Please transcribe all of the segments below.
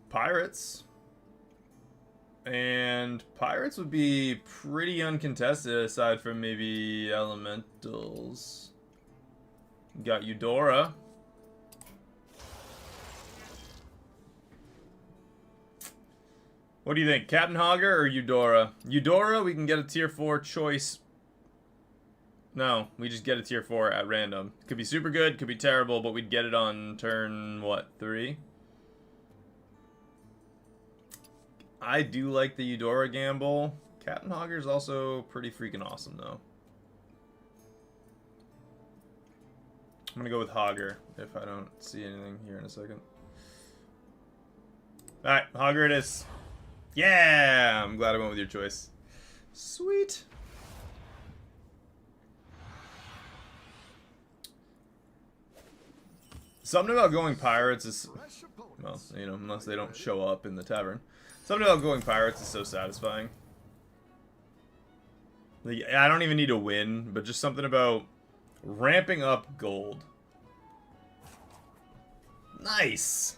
Pirates. And Pirates would be pretty uncontested aside from maybe Elementals. Got Eudora. What do you think? Captain Hogger or Eudora? Eudora, we can get a tier 4 choice. No, we just get a tier 4 at random. Could be super good, could be terrible, but we'd get it on turn, what, 3? I do like the Eudora gamble. Captain Hogger's also pretty freaking awesome, though. I'm gonna go with Hogger if I don't see anything here in a second. Alright, Hogger it is. Yeah! I'm glad I went with your choice. Sweet. Something about going Pirates is... Well, you know, unless they don't show up in the tavern. Something about going Pirates is so satisfying. Like, I don't even need to win, but just something about ramping up gold. Nice!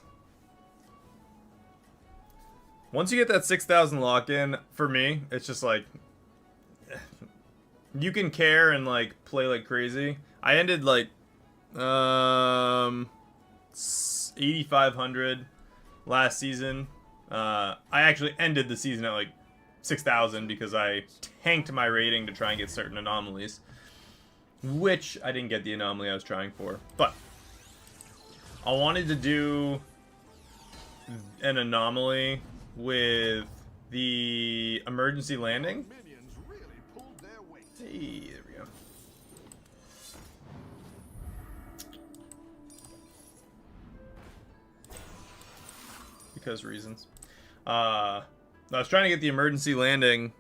Once you get that 6,000 lock-in, for me, it's just like... You can care and, like, play like crazy. I ended, like... 8,500 last season. I actually ended the season at like 6,000 because I tanked my rating to try and get certain anomalies, which I didn't get the anomaly I was trying for. But I wanted to do an anomaly with the emergency landing. Hey, there we go. Because reasons. I was trying to get the emergency landing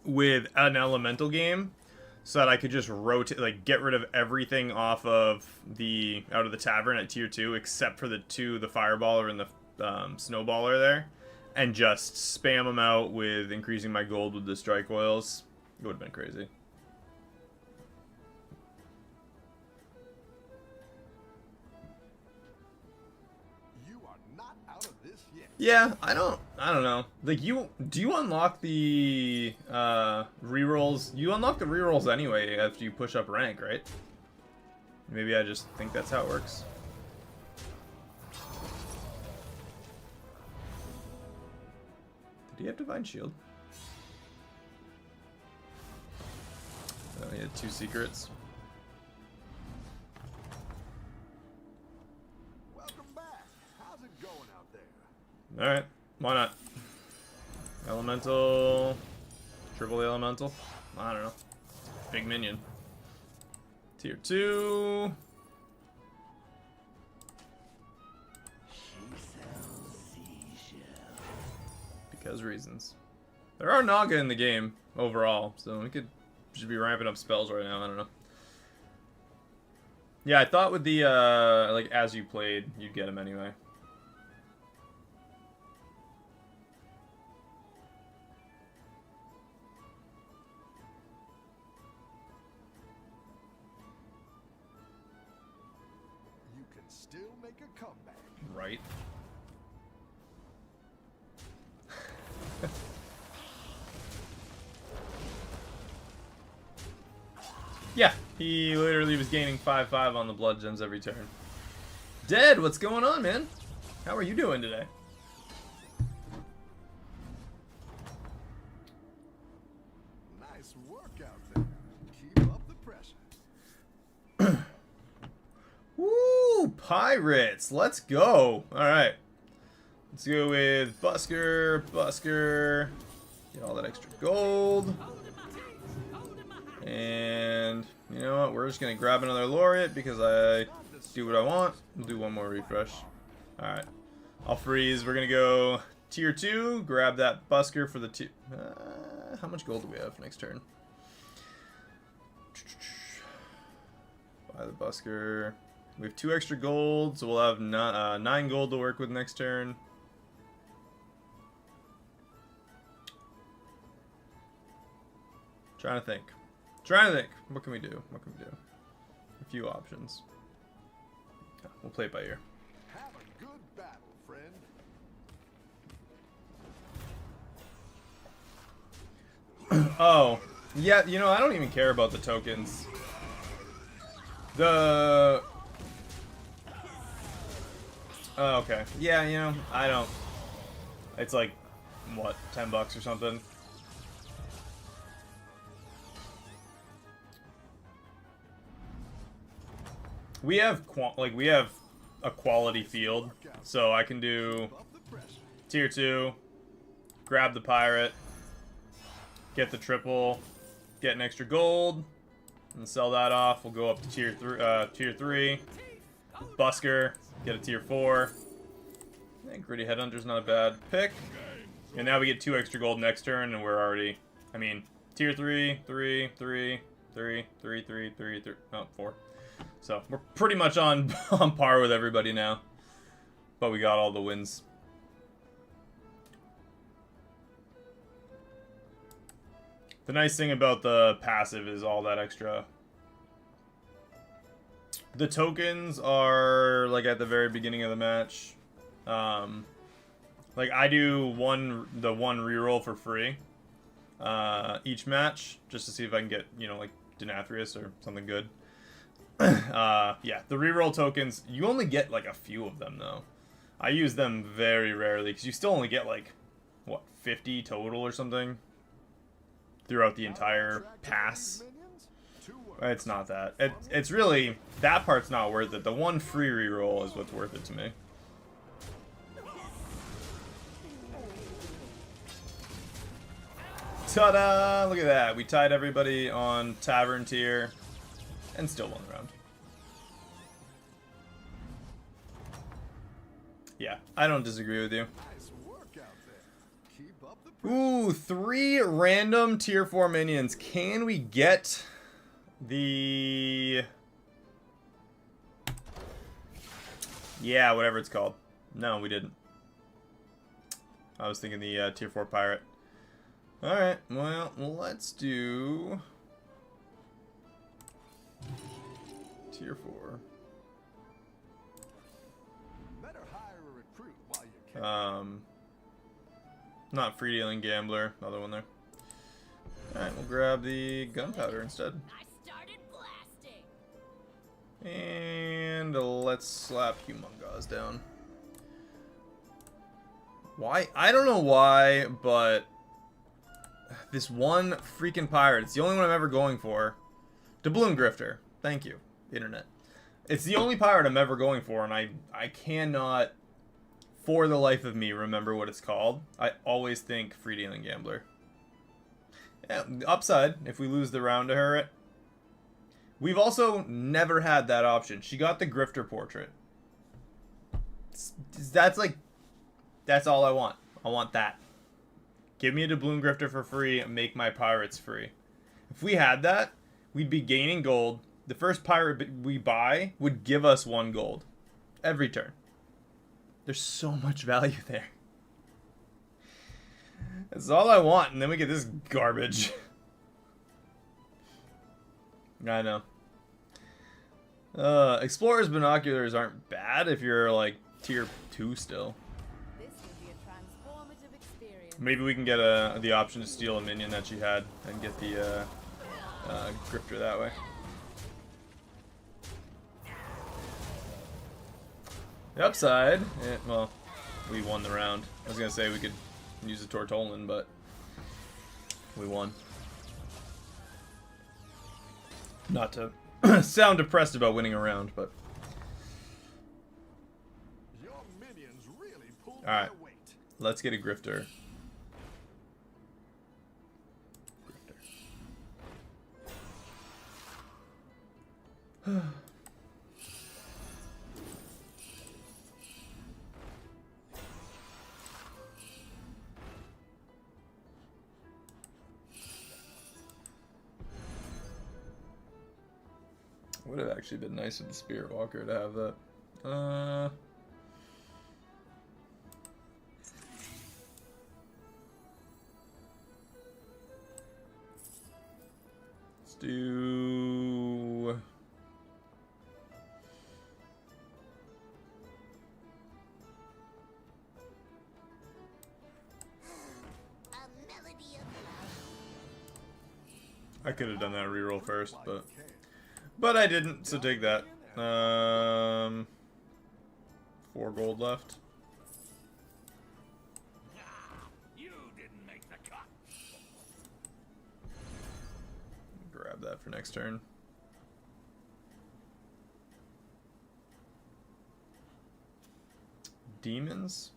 with an elemental game so that I could just rotate, like, get rid of everything off of the out of the tavern at tier 2 except for the fireballer and the snowballer there, and just spam them out with increasing my gold with the strike oils. It would have been crazy. Yeah, I don't know. Like, do you unlock the rerolls? You unlock the rerolls anyway after you push up rank, right? Maybe I just think that's how it works. Did he have Divine Shield? Oh, he had 2 secrets. Alright, why not? Elemental. Triple the Elemental? I don't know. Big minion. Tier 2. Because reasons. There are Naga in the game overall, so we should be ramping up spells right now, I don't know. Yeah, I thought with the, like, as you played, you'd get him anyway. Still make a comeback. Right. Yeah, he literally was gaining 5/5 on the blood gems every turn. Dead, what's going on, man? How are you doing today? Nice work out there. Keep up the pressure. Woo, Pirates. Let's go. Alright. Let's go with Busker. Get all that extra gold. And you know what? We're just going to grab another laureate because I do what I want. We'll do one more refresh. Alright. I'll freeze. We're going to go tier 2. Grab that Busker for the tier... how much gold do we have next turn? Buy the Busker. We have 2 extra gold, so we'll have 9 gold to work with next turn. Trying to think. What can we do? A few options. We'll play it by ear. Have a good battle, friend. Oh. Yeah, you know, I don't even care about the tokens. The... Oh, okay. Yeah, you know, I don't... It's like, what, $10 or something? We have, we have a quality field, so I can do tier 2, grab the pirate, get the triple, get an extra gold, and sell that off. We'll go up to tier 3, busker, get a tier 4. I think Gritty Headhunter's not a bad pick. And now we get 2 extra gold next turn, and we're already, I mean, tier 3, 3, 3, 3, 3, 3, 3, 3, oh, 4. So we're pretty much on par with everybody now. But we got all the wins. The nice thing about the passive is all that extra. The tokens are like at the very beginning of the match. Like I do the one reroll for free each match just to see if I can get, you know, like Denathrius or something good. Yeah, the reroll tokens, you only get like a few of them though. I use them very rarely because you still only get like, what, 50 total or something throughout the entire pass. It's not that. It's really, that part's not worth it. The one free reroll is what's worth it to me. Ta-da! Look at that. We tied everybody on Tavern tier and still won the round. Yeah, I don't disagree with you. Ooh, 3 random tier 4 minions. Can we get the... Yeah, whatever it's called. No, we didn't. I was thinking the tier 4 pirate. Alright, well, let's do... tier 4. Better hire a recruit while you can. Not free dealing gambler, another one there. Alright, we'll grab the gunpowder instead. I started blasting. And let's slap Humongous down. Why? I don't know why, but this one freaking pirate, it's the only one I'm ever going for. Doubloon Grifter. Thank you, internet. It's the only pirate I'm ever going for, and I cannot, for the life of me, remember what it's called. I always think free dealing gambler. Yeah, the upside, if we lose the round to her, we've also never had that option. She got the Grifter portrait. That's like, that's all I want. I want that. Give me a Doubloon Grifter for free, make my pirates free. If we had that, we'd be gaining gold. The first pirate we buy would give us 1 gold. Every turn. There's so much value there. That's all I want, and then we get this garbage. I know. Explorer's binoculars aren't bad if you're like tier 2 still. This will be a transformative experience. Maybe we can get the option to steal a minion that she had and get the Grifter that way. The upside, well, we won the round. I was gonna say we could use a Tortolan, but we won. Not to sound depressed about winning a round, but Your minions really pulled all right, their weight. let's get a Grifter. Grifter. Would have actually been nice of the Spirit Walker to have that. Let's do... A melody of love. I could have done that reroll first, but I didn't, so take that. 4 gold left. You didn't make the cut. Grab that for next turn. Demons.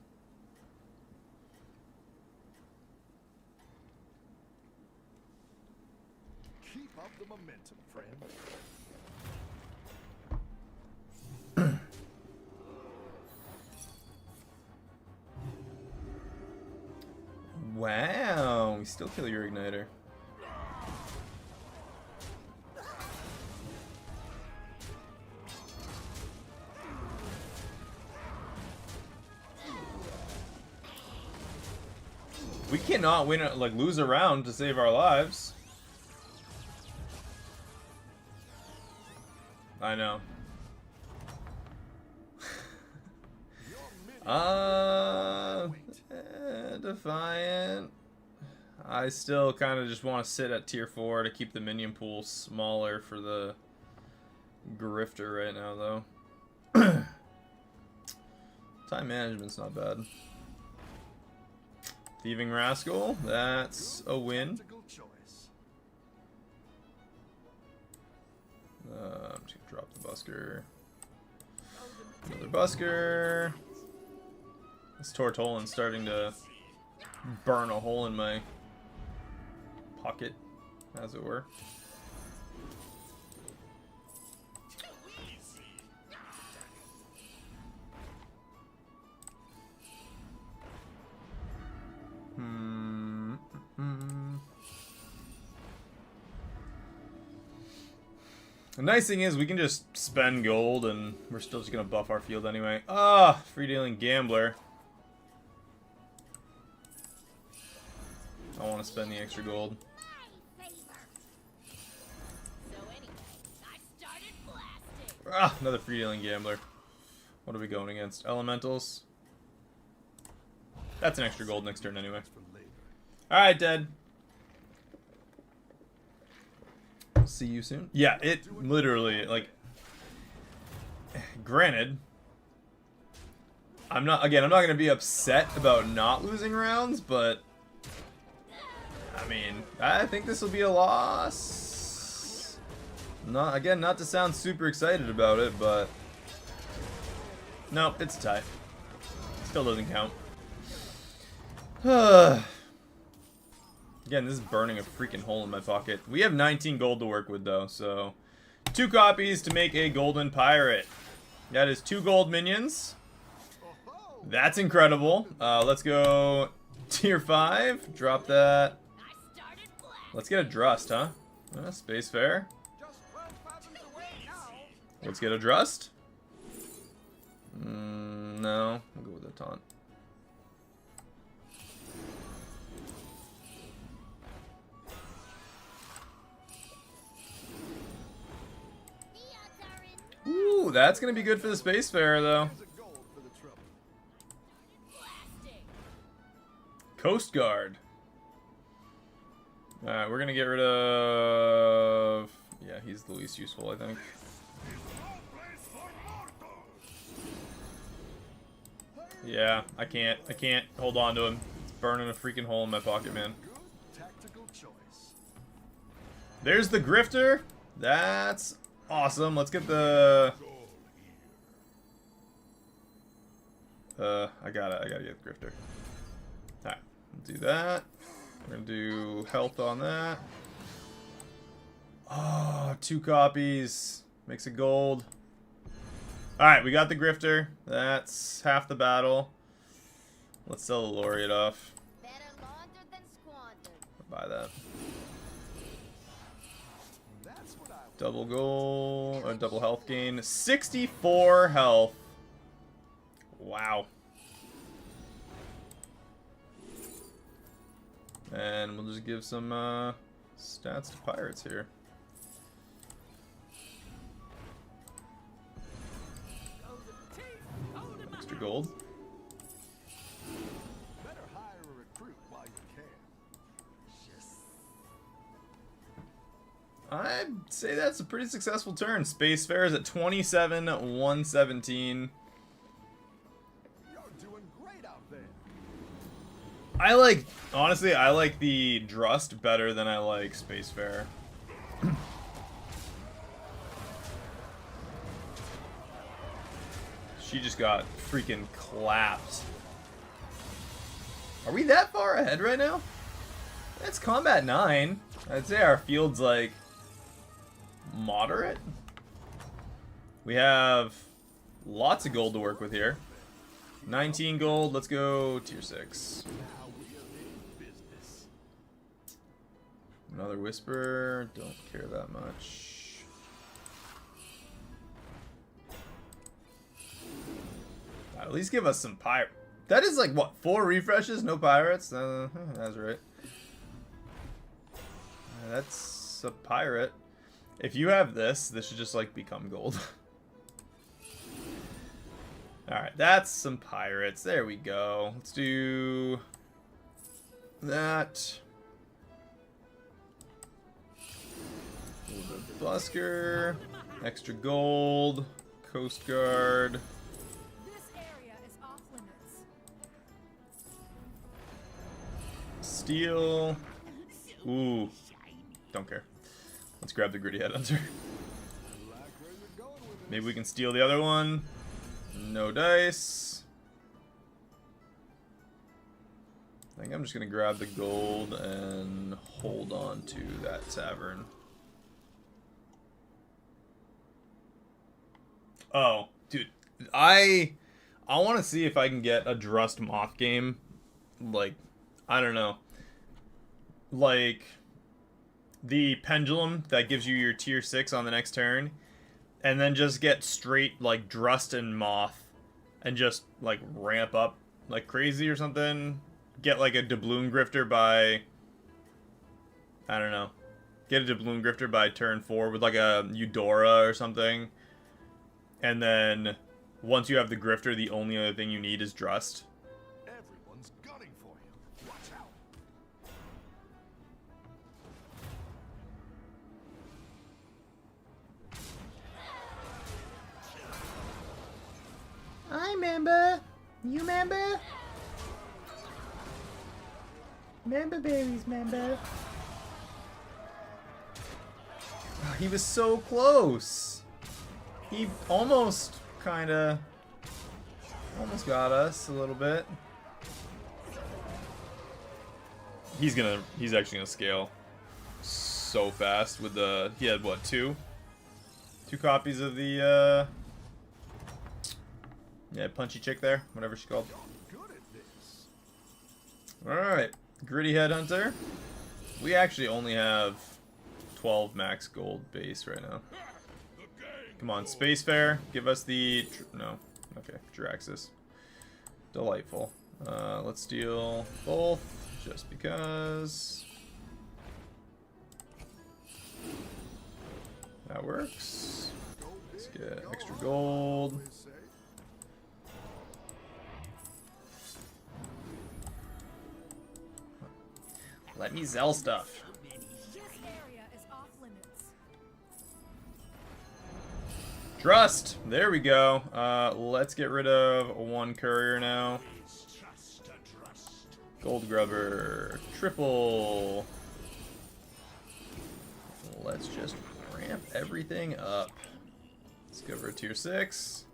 Keep up the momentum, friend. Wow, we still kill your igniter. We cannot win, like, lose a round to save our lives. I know. Defiant. I still kind of just want to sit at tier 4 to keep the minion pool smaller for the grifter right now, though. Time management's not bad. Thieving Rascal, that's a win. I'm just gonna drop the busker. Another busker. This Tortolan's starting to burn a hole in my pocket, as it were. The nice thing is we can just spend gold and we're still just gonna buff our field anyway. Ah, free dealing gambler. I want to spend the extra gold. Ah, another free dealing gambler. What are we going against? Elementals. That's an extra gold next turn anyway. Alright, Dead. See you soon. Yeah, it literally, like, granted, I'm not gonna be upset about not losing rounds, but I mean, I think this will be a loss. Not to sound super excited about it, but nope, it's a tie. Still doesn't count. Again, this is burning a freaking hole in my pocket. We have 19 gold to work with, though, so 2 copies to make a golden pirate. That is 2 gold minions. That's incredible. Let's go tier 5. Drop that. Let's get a Drust, huh? Space Fair. Let's get a Drust. No, we'll go with a Taunt. Ooh, that's gonna be good for the Space Farer, though. Coast Guard. Alright, we're gonna get rid of... Yeah, he's the least useful, I think. Yeah, I can't hold on to him. It's burning a freaking hole in my pocket, man. There's the Grifter. That's awesome. Let's get the... I gotta get the Grifter. Alright, do that. We're gonna do health on that. Oh, 2 copies. Makes it gold. Alright, we got the Grifter. That's half the battle. Let's sell the Laureate off. Better laundered than squandered. Buy that. Double goal, or double health gain. 64 health. Wow. And we'll just give some stats to pirates here. Extra gold. Better hire a recruit while you can. I'd say that's a pretty successful turn. Spacefarer is at 27, 117. You're doing great out there. Honestly, I like the Drust better than I like Spacefarer. She just got freaking clapped. Are we that far ahead right now? It's combat 9. I'd say our field's like moderate. We have lots of gold to work with here. 19 gold. Let's go tier 6. Now we are in business. Another Whisper. Don't care that much. At least give us some pirate. That is like, what, 4 refreshes? No pirates? That's right. That's a pirate. If you have this, this should just like become gold. Alright, that's some pirates. There we go. Let's do that. A little bit of busker. Extra gold. Coast Guard. Steel. Ooh. Don't care. Let's grab the Gritty Headhunter. Maybe we can steal the other one. No dice. I think I'm just gonna grab the gold and hold on to that tavern. Oh, dude. I want to see if I can get a Drust Moth game. Like, I don't know. Like the pendulum that gives you your tier 6 on the next turn, and then just get straight like Drust and Moth and just like ramp up like crazy or something. Get like a Doubloon Grifter by, I don't know, get a Doubloon Grifter by turn 4 with like a Eudora or something, and then once you have the Grifter, the only other thing you need is Drust. Everyone's gunning for you. Watch out. I member. You member? Member babies, member. Oh, he was so close. He almost kinda almost got us a little bit. He's actually gonna scale so fast with the, he had what, two copies of the yeah, punchy chick there, whatever she's called. You're good at this. Alright, Gritty Headhunter. We actually only have 12 max gold base right now. Come on, Spacefarer, give us the, no, okay, Draxus. Delightful. Let's steal both, just because. That works. Let's get extra gold. Let me sell stuff. Trust! There we go. Let's get rid of one courier now. Gold Grubber. Triple. Let's just ramp everything up. Let's go for a tier 6.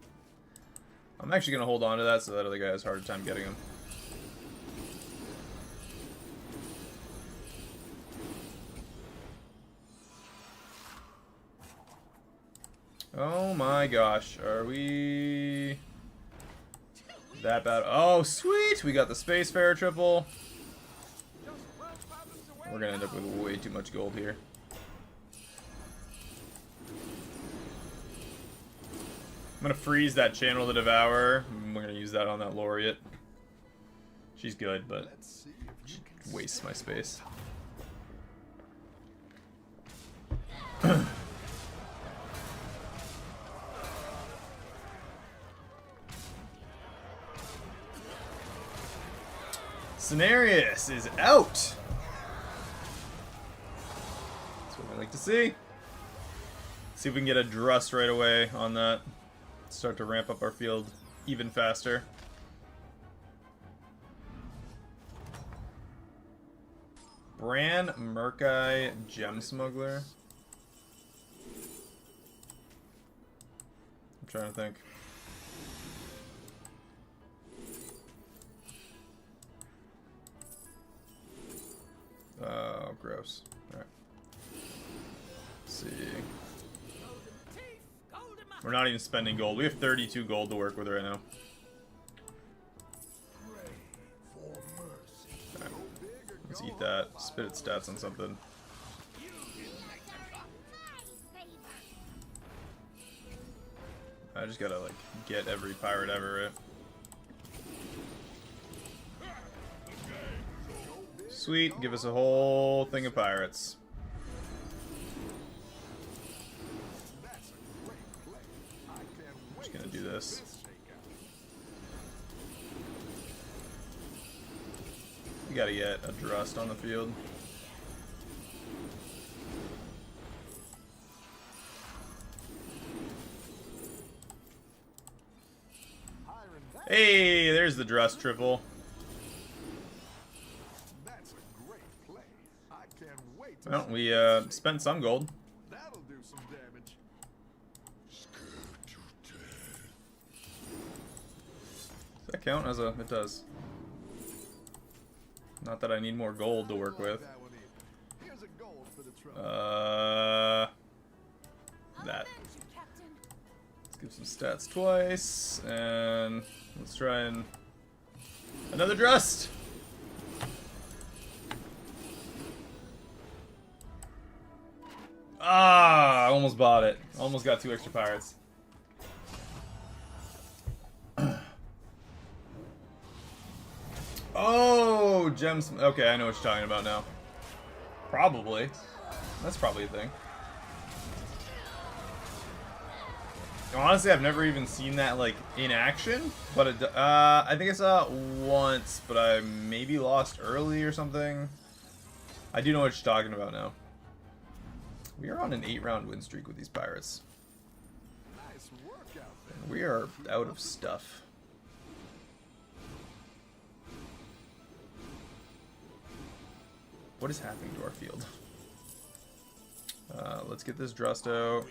I'm actually going to hold on to that so that other guy has a harder time getting him. Oh my gosh, are we that bad? Oh, sweet! We got the Spacefarer triple. We're gonna end up with way too much gold here. I'm gonna freeze that Channel the Devourer. We're gonna use that on that Laureate. She's good, but she wastes my space. Cenarius is out. That's what I like to see. See if we can get a Drust right away on that. Start to ramp up our field even faster. Bran, Murkai, Gem Smuggler. I'm trying to think. Oh, gross. Alright. Let's see. We're not even spending gold. We have 32 gold to work with right now. Alright. Let's eat that. Spit its stats on something. I just gotta, like, get every pirate ever, right? Sweet, give us a whole thing of pirates. I'm just gonna do this. We gotta get a Drust on the field. Hey, there's the Drust triple. Well, we spent some gold. That'll do some damage. Does that count as a? It does. Not that I need more gold to work with. Here's a gold for the trouble. That. Let's give some stats twice, and let's try and another Drust. Ah, I almost bought it. Almost got 2 extra pirates. Oh, gems. Okay, I know what you're talking about now. Probably. That's probably a thing. Honestly, I've never even seen that, like, in action. But it, I think I saw it once, but I maybe lost early or something. I do know what you're talking about now. We are on an 8-round win streak with these pirates. Nice work out there. We are out of stuff. What is happening to our field? Let's get this Drusto.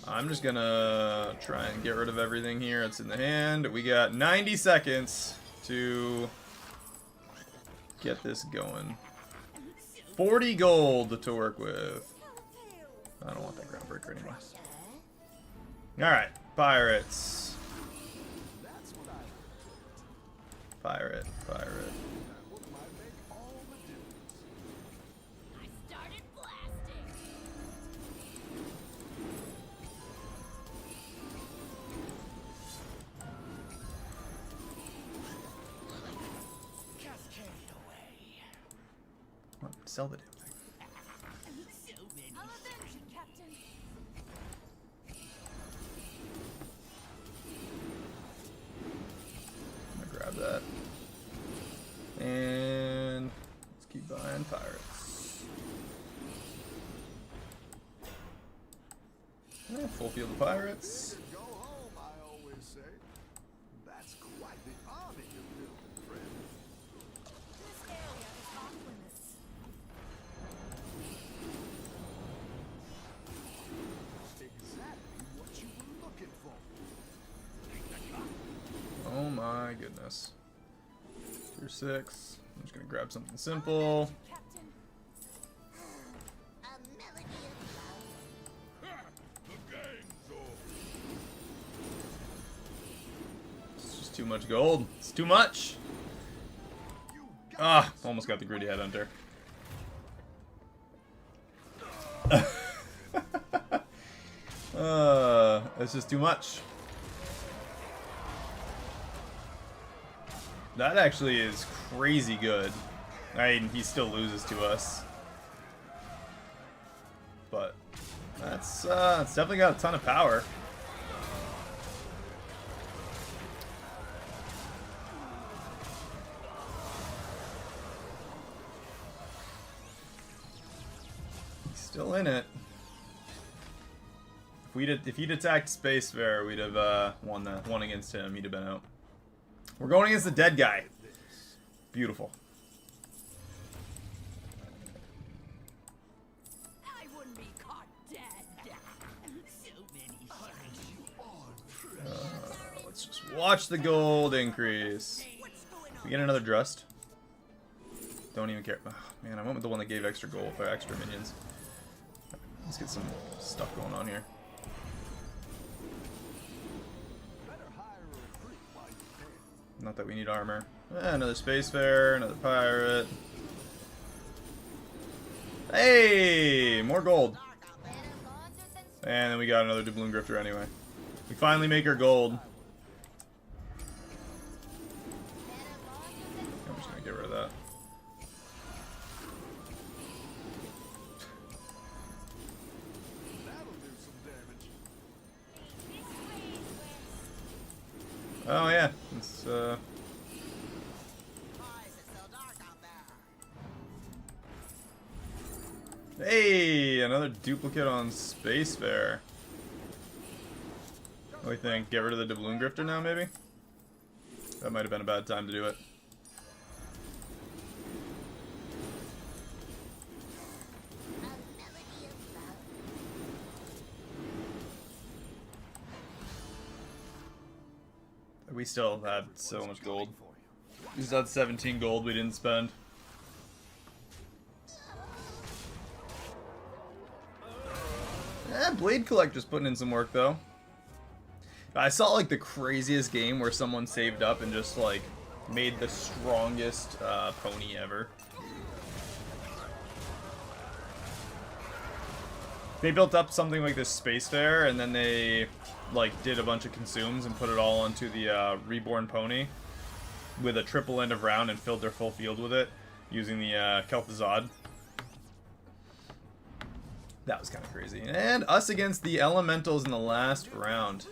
I'm just gonna try and get rid of everything here that's in the hand. We got 90 seconds to get this going. 40 gold to work with. I don't want that Groundbreaker anymore. Alright, pirates. Pirate, pirate. I started blasting. What? Sell the damn thing. I'll avenge you, Captain. I'm gonna grab that. And let's keep buying pirates. Yeah, full field of pirates. Go home, I always say. That's quite the army you built, friend. This area is off limits. Exactly what you were looking for. Oh my goodness. Tier 6. I'm just gonna grab something simple. Captain. A melody of love. It's just too much gold. It's too much. Ah, almost got the greedy headhunter. It's just too much. That actually is crazy good. I mean, he still loses to us. But that's it's definitely got a ton of power. He's still in it. If he'd attacked Spacefarer, we'd have won against him. He'd have been out. We're going against the dead guy. Beautiful. I wouldn't be caught dead. So many Let's just watch the gold increase. We get another Drust. Don't even care. Oh, man, I went with the one that gave extra gold for extra minions. Let's get some stuff going on here. Not that we need armor. Another Spacefarer, another pirate. Hey, more gold. And then we got another Doubloon Grifter anyway. We finally make our gold. I'm just gonna get rid of that. Oh yeah, it's Hey, another duplicate on Spacefarer. What do you think? Get rid of the Doubloon Grifter now, maybe? That might have been a bad time to do it. We still had so much gold. We still had 17 gold we didn't spend. Blade Collector's putting in some work, though. I saw, like, the craziest game where someone saved up and just, like, made the strongest pony ever. They built up something like this Spacefarer, and then they, like, did a bunch of consumes and put it all onto the Reborn Pony with a triple end of round and filled their full field with it using the Kel'Thuzad. That was kind of crazy. And us against the Elementals in the last round.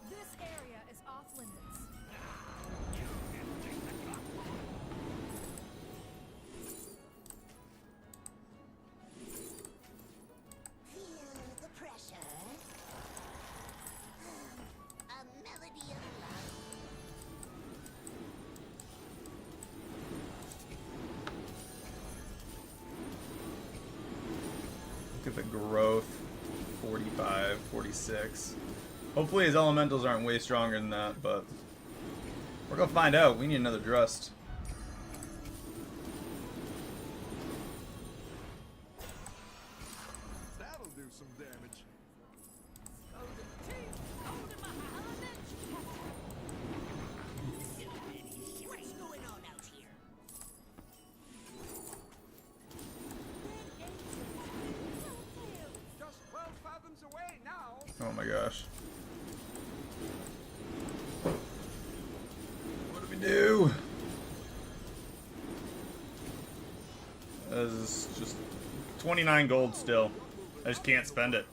This area is off limits. Feel the pressure. A melody of love. Look at the growth. 45, 46. Hopefully his elementals aren't way stronger than that, but we're gonna find out. We need another Drust. That'll do some damage. What's going on out here? Just 12 fathoms away now. Oh my gosh. What do we do? This is just 29 gold still. I just can't spend it.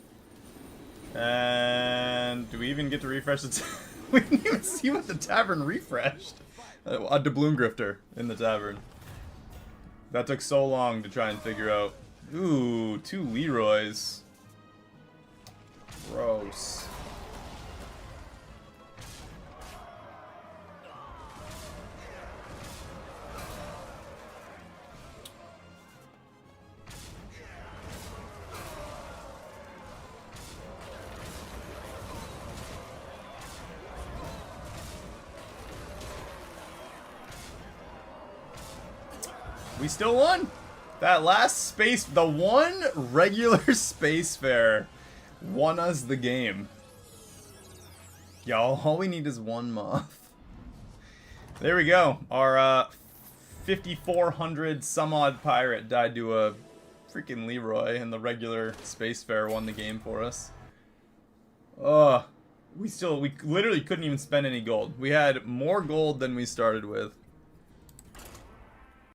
And do we even get to refresh the we didn't even see what the tavern refreshed. A Doubloon Grifter in the tavern. That took so long to try and figure out. Ooh, 2 Leroys. Gross. We still won. That last space, the one regular Spacefarer won us the game. Y'all, all we need is one moth. There we go. Our 5,400 some odd pirate died to a freaking Leroy, and the regular Spacefarer won the game for us. We literally couldn't even spend any gold. We had more gold than we started with.